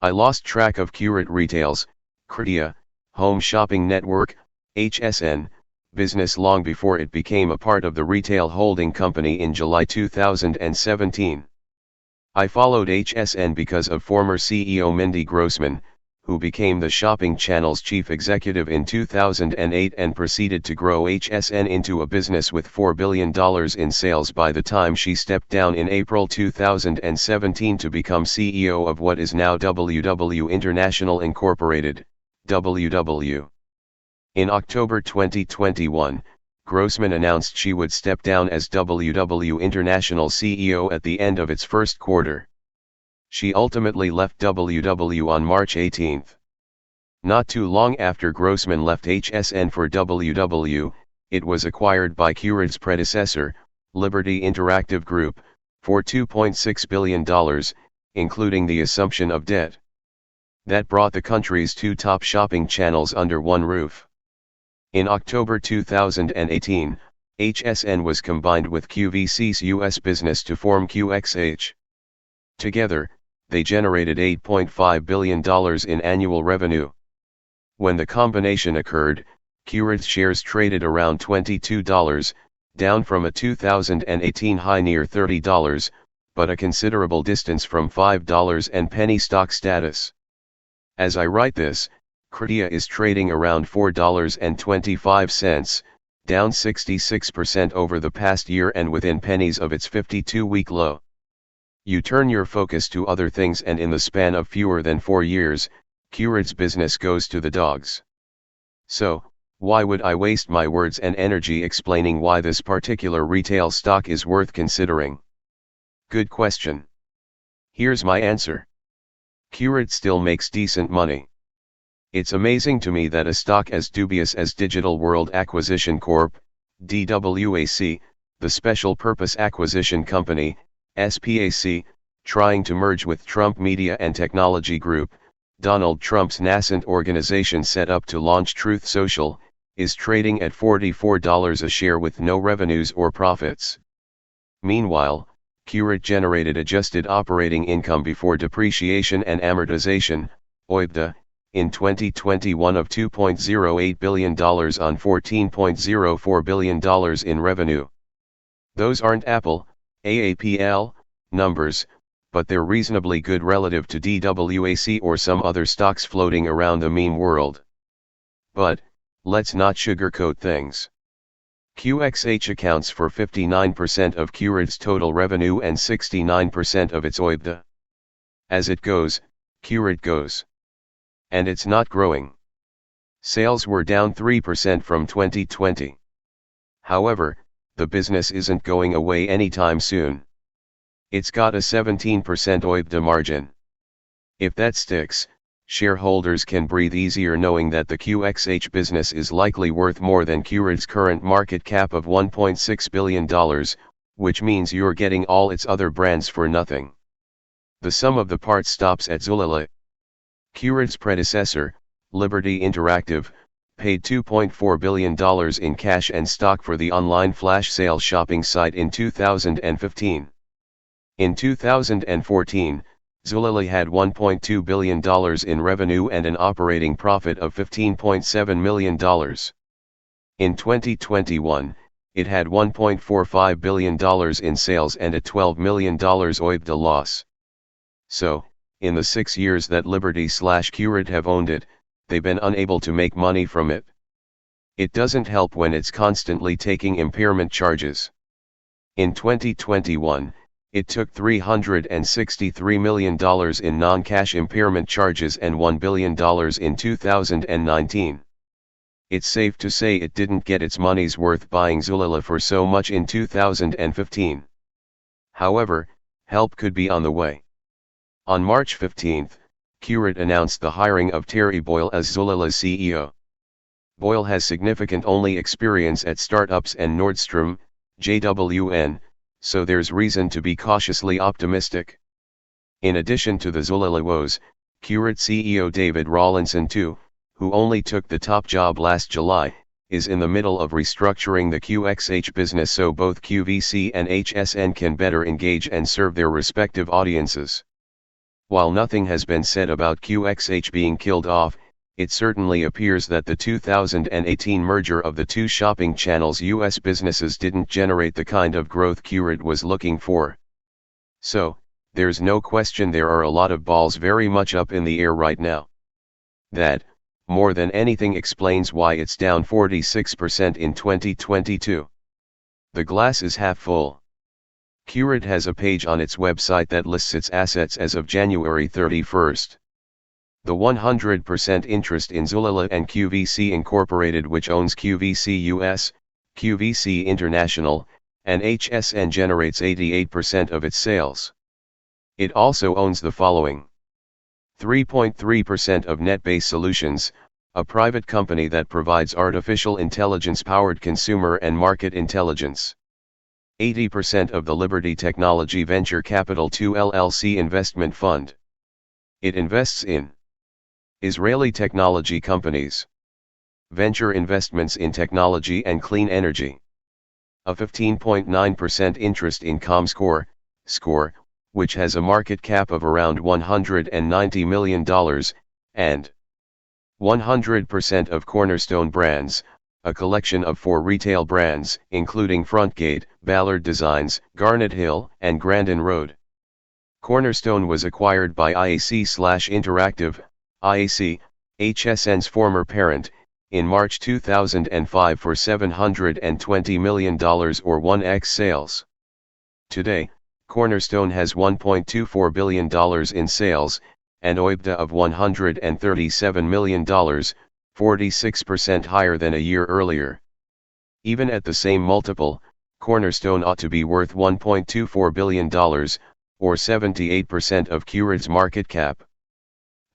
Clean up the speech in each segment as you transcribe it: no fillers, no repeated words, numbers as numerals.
I lost track of Curate Retail's, Kritia, Home Shopping Network, HSN, business long before it became a part of the retail holding company in July 2017. I followed HSN because of former CEO Mindy Grossman, who became the shopping channel's chief executive in 2008 and proceeded to grow HSN into a business with $4 billion in sales by the time she stepped down in April 2017 to become CEO of what is now WW International Incorporated, WW. In October 2021, Grossman announced she would step down as WW International CEO at the end of its first quarter. She ultimately left WW on March 18. Not too long after Grossman left HSN for WW, it was acquired by Curate's predecessor, Liberty Interactive Group, for $2.6 billion, including the assumption of debt. That brought the country's two top shopping channels under one roof. In October 2018, HSN was combined with QVC's US business to form QXH. Together, they generated $8.5 billion in annual revenue. When the combination occurred, Curate's shares traded around $22, down from a 2018 high near $30, but a considerable distance from $5 and penny stock status. As I write this, Kritia is trading around $4.25, down 66% over the past year and within pennies of its 52-week low. You turn your focus to other things and in the span of fewer than 4 years, Curate's business goes to the dogs. So, why would I waste my words and energy explaining why this particular retail stock is worth considering? Good question. Here's my answer. Curate still makes decent money. It's amazing to me that a stock as dubious as Digital World Acquisition Corp., DWAC, the Special Purpose Acquisition Company, SPAC, trying to merge with Trump Media and Technology Group, Donald Trump's nascent organization set up to launch Truth Social, is trading at $44 a share with no revenues or profits. Meanwhile, Curate generated adjusted operating income before depreciation and amortization, OIBDA, in 2021 of $2.08 billion on $14.04 billion in revenue. Those aren't Apple, AAPL, numbers, but they're reasonably good relative to DWAC or some other stocks floating around the meme world. But, let's not sugarcoat things. QXH accounts for 59% of Curate's total revenue and 69% of its OIBDA. As it goes, Curate goes. And it's not growing. Sales were down 3% from 2020. However, the business isn't going away anytime soon. It's got a 17% OIBDA margin. If that sticks, shareholders can breathe easier knowing that the QXH business is likely worth more than Curate's current market cap of $1.6 billion, which means you're getting all its other brands for nothing. The sum of the parts stops at Zulily. Curate's predecessor, Liberty Interactive, paid $2.4 billion in cash and stock for the online flash sale shopping site in 2015. In 2014, Zulily had $1.2 billion in revenue and an operating profit of $15.7 million. In 2021, it had $1.45 billion in sales and a $12 million OIBDA loss. So, in the 6 years that Liberty/Curate have owned it, they've been unable to make money from it. It doesn't help when it's constantly taking impairment charges. In 2021, it took $363 million in non-cash impairment charges and $1 billion in 2019. It's safe to say it didn't get its money's worth buying Zulily for so much in 2015. However, help could be on the way. On March 15, Curate announced the hiring of Terry Boyle as Zulily's CEO. Boyle has significant only experience at startups and Nordstrom, JWN, so there's reason to be cautiously optimistic. In addition to the Zulily woes, Curate CEO David Rawlinson too, who only took the top job last July, is in the middle of restructuring the QXH business so both QVC and HSN can better engage and serve their respective audiences. While nothing has been said about QXH being killed off, it certainly appears that the 2018 merger of the two shopping channels' US businesses didn't generate the kind of growth Qurate was looking for. So, there's no question there are a lot of balls very much up in the air right now. That, more than anything, explains why it's down 46% in 2022. The glass is half full. Qurate has a page on its website that lists its assets as of January 31st. The 100% interest in Zulily and QVC Incorporated, which owns QVC US, QVC International, and HSN, generates 88% of its sales. It also owns the following: 3.3% of NetBase Solutions, a private company that provides artificial intelligence-powered consumer and market intelligence. 80% of the Liberty Technology Venture Capital II LLC investment fund. It invests in Israeli technology companies, venture investments in technology and clean energy. A 15.9% interest in Comscore, Score, which has a market cap of around $190 million, and 100% of Cornerstone Brands, a collection of 4 retail brands, including Frontgate, Ballard Designs, Garnet Hill, and Grandin Road. Cornerstone was acquired by IAC/Interactive, IAC, HSN's former parent, in March 2005 for $720 million or 1x sales. Today, Cornerstone has $1.24 billion in sales, and OIBDA of $137 million, 46% higher than a year earlier. Even at the same multiple, Cornerstone ought to be worth $1.24 billion, or 78% of Qurate's market cap.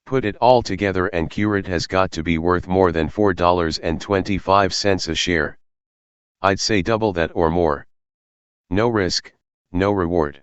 Put it all together and Qurate has got to be worth more than $4.25 a share. I'd say double that or more. No risk, no reward.